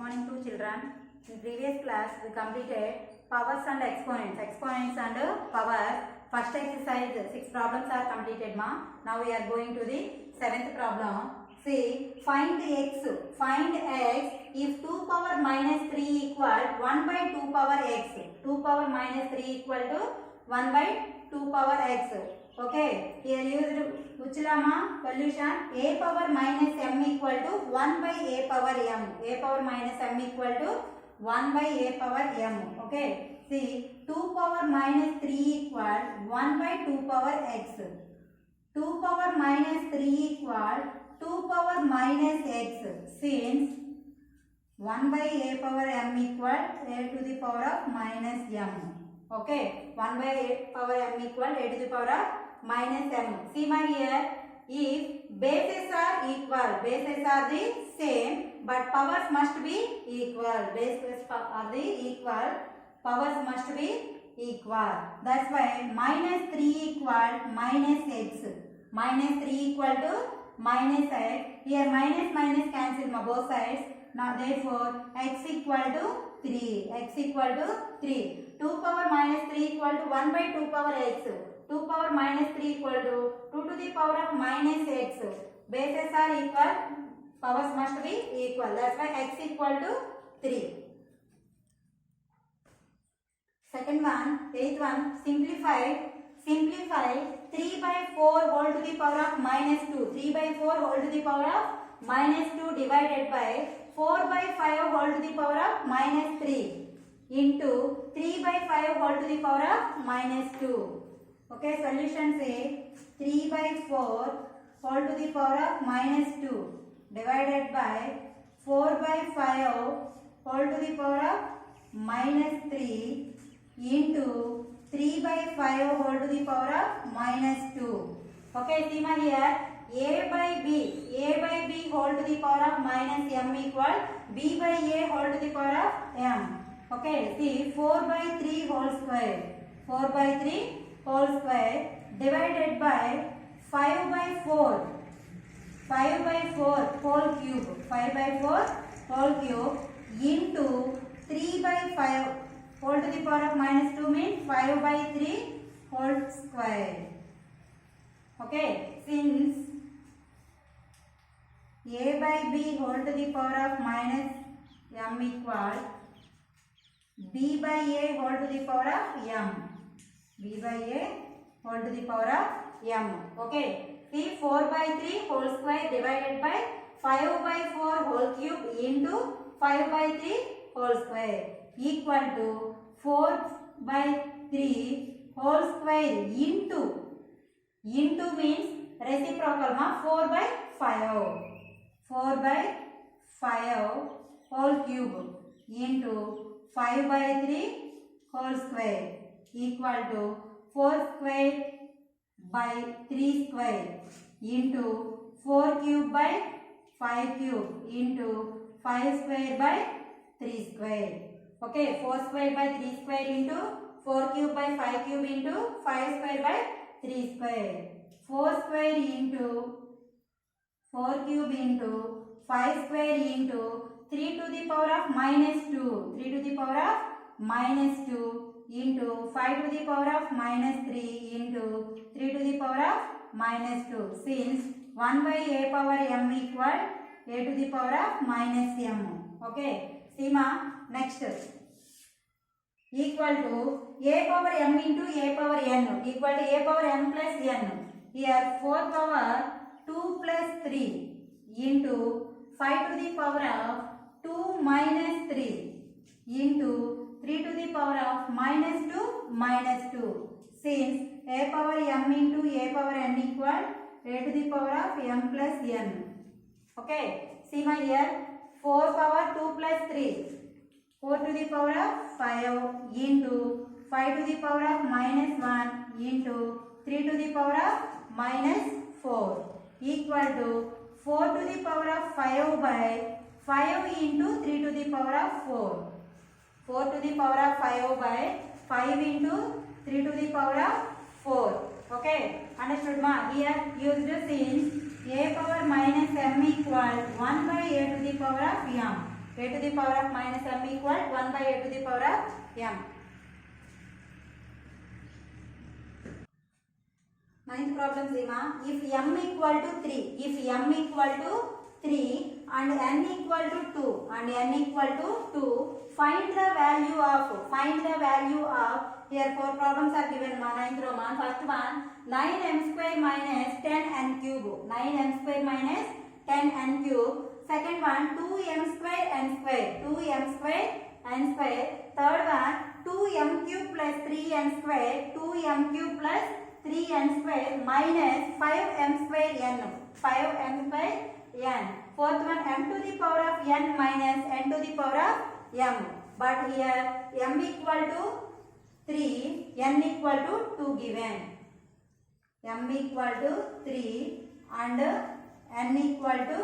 morning to children. In previous class we completed powers and exponents and powers. First exercise 6 problems are completed ma. Now we are going to the 7th problem. See, find x if 2 power minus 3 equal 1 by 2 power x. 2 power minus 3 equal to 1 by 2 power x. Okay, here used Uchilama solution. A power minus m equal to 1 by a power m. A power minus m equal to 1 by a power m. Okay, see, 2 power minus 3 equal 1 by 2 power x. 2 power minus 3 equal 2 power minus x. Since 1 by a power m equal a to the power of minus m. Okay, 1 by a power m equal a to the power of minus m. See my here, if bases are equal, bases are the same, but powers must be equal. Bases are the equal, powers must be equal. That's why minus 3 equal minus x. Minus 3 equal to minus x. Here minus minus cancel both sides. Now therefore x equal to 3. X equal to 3. 2 power minus 3 equal to 1 by 2 power x. 2 power minus 3 equal to 2 to the power of minus x. Bases are equal, powers must be equal. That's why x equal to 3. Second one, 8th one, simplify 3 by 4 whole to the power of minus 2. 3 by 4 whole to the power of minus 2 divided by 4 by 5 whole to the power of minus 3 into 3 by 5 whole to the power of minus 2. Okay, solution say 3 by 4 whole to the power of minus 2 divided by 4 by 5 whole to the power of minus 3 into 3 by 5 whole to the power of minus 2. Okay, see my here, a by b whole to the power of minus m equal b by a whole to the power of m. Okay, see 4 by 3 whole square. 4 by 3 whole square divided by 5 by 4. 5 by 4 whole cube. 5 by 4 whole cube into 3 by 5 whole to the power of minus 2 means 5 by 3 whole square. Okay, since a by b whole to the power of minus m equal b by a whole to the power of m. b by a whole to the power of m. Okay, see 4 by 3 whole square divided by 5 by 4 whole cube into 5 by 3 whole square equal to 4 by 3 whole square into means reciprocal ma 4 by 5. 4 by 5 whole cube into 5 by 3 whole square equal to 4 square by 3 square into 4 cube by 5 cube into 5 square by 3 square. Okay, 4 square by 3 square into 4 cube by 5 cube into 5 square by 3 square. 4 square into 4 cube into 5 square into 3 to the power of minus 2. 3 to the power of minus 2 into 5 to the power of minus 3 into 3 to the power of minus 2. Since 1 by a power m equal a to the power of minus m. Okay, see ma, next equal to a power m into a power n equal to a power n plus n. Here 4 power 2 plus 3 into 5 to the power of 2 minus 3 into 3 to the power of minus 2. Since a power m into a power n equal a to the power of m plus n. Okay, see my here 4 power 2 plus 3. 4 to the power of 5 into 5 to the power of minus 1 into 3 to the power of minus 4 equal to 4 to the power of 5 by 5 into 3 to the power of 4. 4 to the power of 5 by 5 into 3 to the power of 4. Okay, understood ma? Here used since a power minus m equal 1 by a to the power of m. A to the power of minus m equal 1 by a to the power of m. Ninth problem, Seema. If m equal to 3 and n equal to 2 find the value of here 4 problems are given. Ninth Roman. First one 9m square minus 10n cube. 9m square minus 10n cube. Second one 2m square n square. 2m square n square. Third one 2m cube plus 3n square. 2m cube plus 3n square minus 5m square n. 5m square n. Fourth one m to the power of n minus n to the power of m. But here m equal to 3, n equal to 2 given. M equal to 3 and n equal to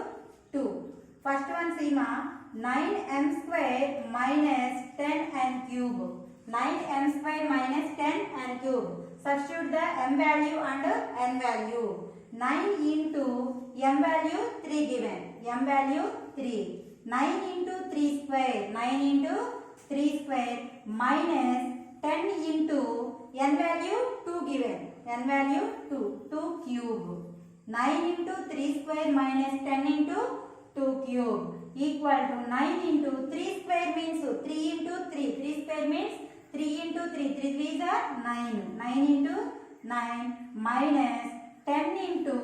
2. First one, Seema, 9m square minus 10n cube. 9m square minus 10n cube. Substitute the m value and n value. 9 into m value 3 given. M value 3. 9 into 3 square. 9 into 3 square minus 10 into n value 2 given. N value 2. 2 cube. 9 into 3 square minus 10 into 2 cube equal to 9 into 3 square means 3 into 3. 3 square means 3 into 3. 3 3s are 9. 9 into 9 minus 10 into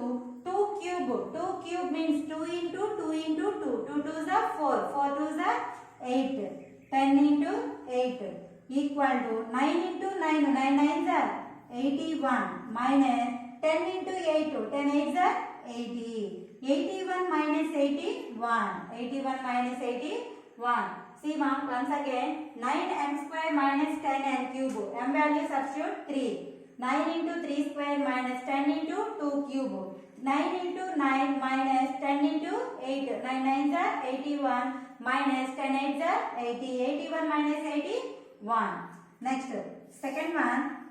2 cube. 2 cube means 2 into 2 into 2. 2 2s are 4. 4 2s are 8. 10 into 8 equal to 9 into 9. 9 9s are 81 minus 10 into 8. 10 8s are 80. 81 minus 81. 81 minus 81. See ma'am, once again 9m square minus 10n cube. M value substitute 3. 9 into 3 square minus 10 into 2 cube. 9 into 9 minus 10 into 8. 9 9s are 81 minus 10 8s are 80. 81 minus 81. Next, second one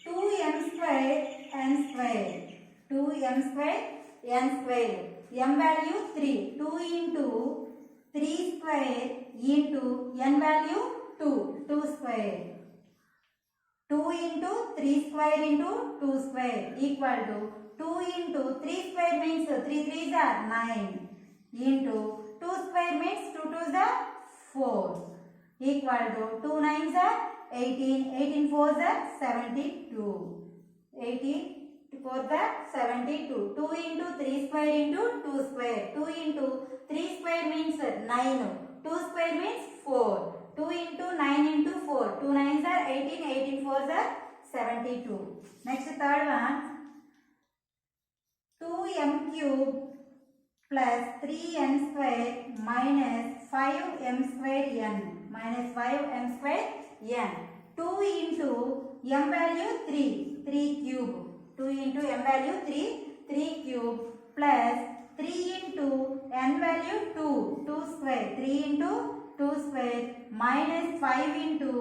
2m square n square. 2m square n square. M value 3. 2 into 3 square into n value 2. 2 square. 2 into 3 square into 2 square equal to 2 into 3 square means 3 3s are 9 into 2 square means 2 2s are 4 equal to 2 9s are 18. 18 4s are 72. 18 4s are 72. 2 into 3 square into 2 square. 2 into 3 square means 9. 2 square means 4. 2 into 9 into 4. 2 9s are 18. 18 4s are 72. Next, third one 2m cube plus 3n square minus 5m square n. Minus 5m square n. 2 into m value 3. 3 cube. 2 into m value 3. 3 cube plus 3 into n value 2. 2 square. 3 into 2 square minus 5 into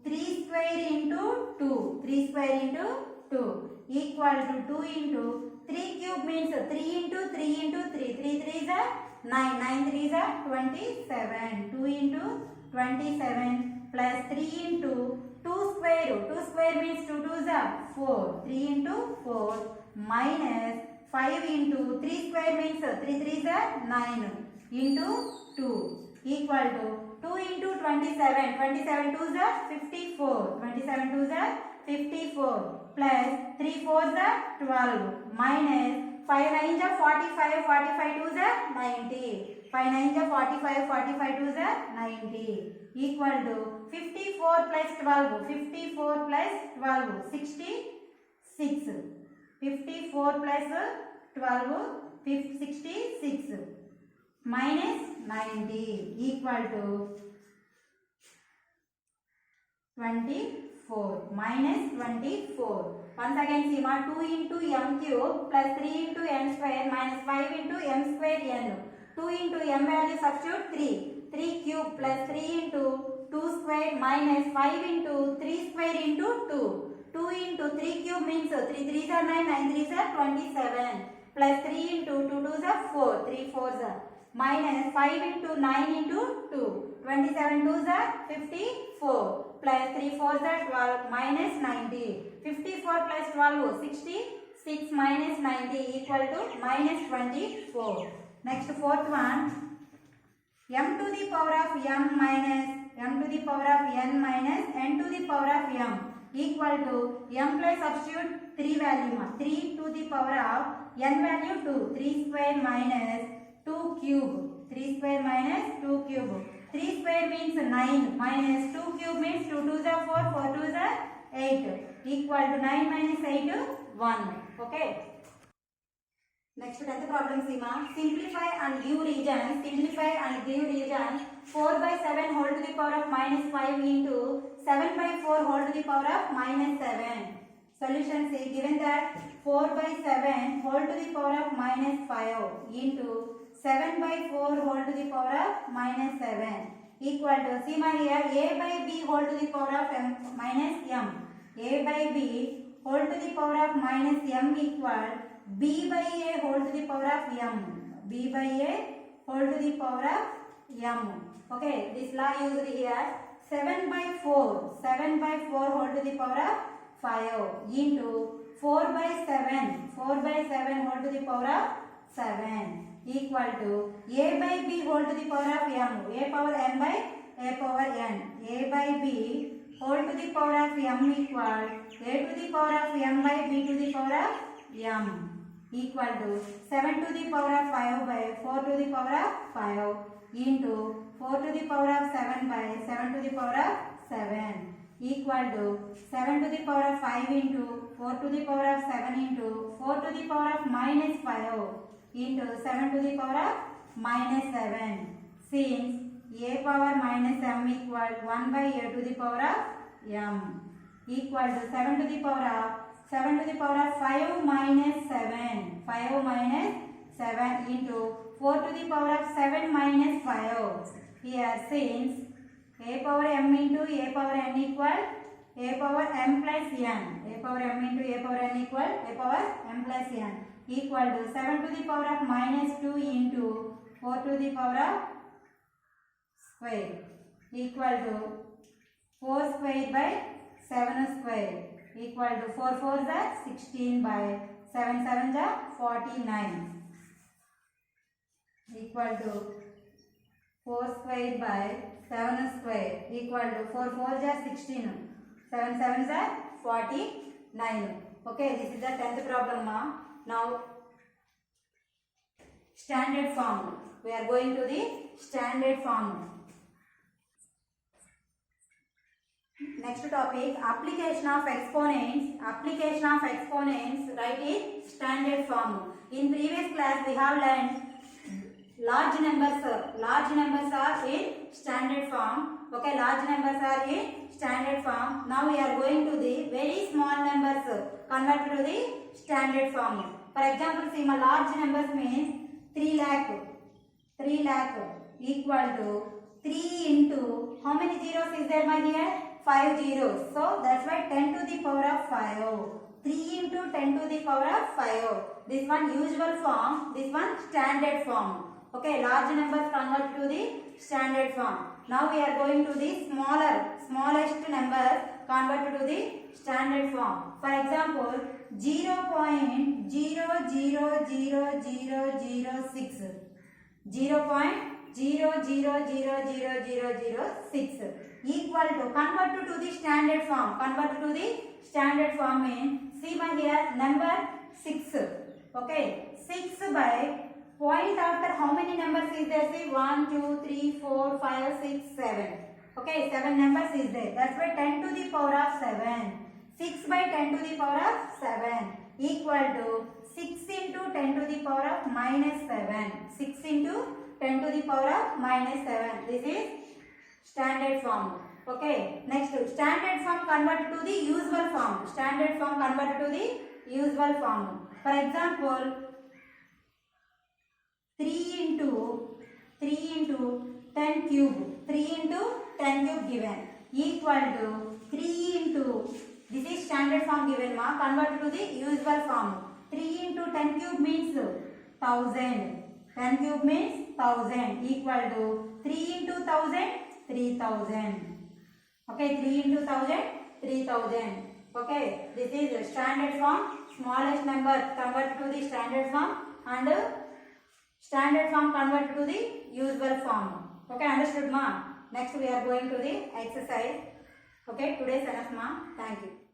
3 square into 2. 3 square into 2 equal to 2 into 3 cube means 3 into 3 into 3. 3 3s are 9. 9 3s are 27. 2 into 27 plus 3 into 2 square. 2 square means 2 2s are 4. 3 into 4 minus 5 into 3 square means 3 3s are 9 into 2 equal to 2 into 27. 27 2s are 54. 27 2s are 54 plus 3 4s are 12 minus 5 9s are 45. 45 2s are 90. 5 9s are 45. 45 2s are 90 equal to 54 plus 12. 54 plus 12 66. 54 plus 12 66 minus 90 equal to 24. Minus 24. Once again, Seema, 2 into m cube plus 3 into n square minus 5 into m square n. 2 into m value substitute 3. 3 cube plus 3 into 2 square minus 5 into 3 square into 2. 2 into 3 cube means 3 3s are 9. 9 3s are 27 plus 3 into 2 2s are 4. 3 4s are minus 5 into 9 into 2. 27 2s are 54 plus 3 4s are 12 minus 90. 54 plus 12 60. 6 minus 90 equal to minus 24. Next fourth one, m to the power of m minus m to the power of n minus n to the power of m equal to m plus substitute 3 value 3 to the power of n value 2. 3 square minus 2 cube. 3 square minus 2 cube. 3 square means 9 minus 2 cube means 2 2s are 4 4 2s are 8 equal to 9 minus 8 1. Okay. Next 10th problem, Seema. Simplify and give region. Simplify and give region 4 by 7 whole to the power of minus 5 into 7 by 4 whole to the power of minus 7. Solution, say given that 4 by 7 whole to the power of minus 5 into 7 by 4 whole to the power of minus 7 equal to, Seema here, a by b whole to the power of m minus m. A by b whole to the power of minus m equal b by a whole to the power of m. b by a whole to the power of m. Okay, this law used here. 7 by 4. 7 by 4 whole to the power of 5 into 4 by 7. 4 by 7 whole to the power of 7 equal to a by b whole to the power of m. a power n by a power n. a by b whole to the power of m equal a to the power of m by b to the power of m equal to 7 to the power of 5 by 4 to the power of 5 into 4 to the power of 7 by 7 to the power of 7 equal to 7 to the power of 5 into 4 to the power of 7 into 4 to the power of minus 5 into 7 to the power of minus 7. Since a power minus m equal 1 by a to the power of m equal to 7 to the power of 7 to the power of 5 minus 7. 5 minus 7 into 4 to the power of 7 minus 5. Here since a power m into a power n equal a power m plus n. a power m into a power n equal a power m plus n equal to 7 to the power of minus 2 into 4 to the power of square equal to 4 square by 7 square equal to 4 4s are 16 by 7 7s are 49 equal to 4 square by 7 square equal to 4 4s are 16. 7 7s are 49. Okay, this is the 10th problem. Now standard form. We are going to the standard form. Next topic, application of exponents. Application of exponents, write in standard form. In previous class we have learned large numbers are in standard form. Okay, large numbers are in standard form. Now we are going to the very small numbers converted to the standard form. For example, see, my large numbers means 3 lakh equal to 3 into how many zeros is there, my dear? 5 zeros. So that's why 10 to the power of 5. 3 into 10 to the power of 5. This one usual form, this one standard form. Okay, large numbers convert to the standard form. Now we are going to the smallest numbers converted to the standard form. For example, 0.000006. 0.000006 equal to convert to the standard form. Convert to the standard form means, see my here number 6. Okay, 6 by point after how many numbers is there? See 1 2 3 4 5 6 7. Okay, 7 numbers is there. That's why 10 to the power of 7. 6 by 10 to the power of 7 equal to 6 into 10 to the power of minus 7. 6 into 10 to the power of minus 7. This is standard form. Okay, next standard form converted to the usual form. Standard form converted to the usual form. For example, 3 into 10 cube. 3 into 10 cube given equal to 3 into, this is standard form given, converted to the usual form. 3 into 10 cube means 1000. 10 cube means 1000 equal to 3 into 1000 3000. Okay, 3 into 1000 3000. Okay, this is standard form. Smallest number convert to the standard form and standard form convert to the usual form. Okay, understood ma? Next we are going to the exercise. Okay, today's enough ma. Thank you.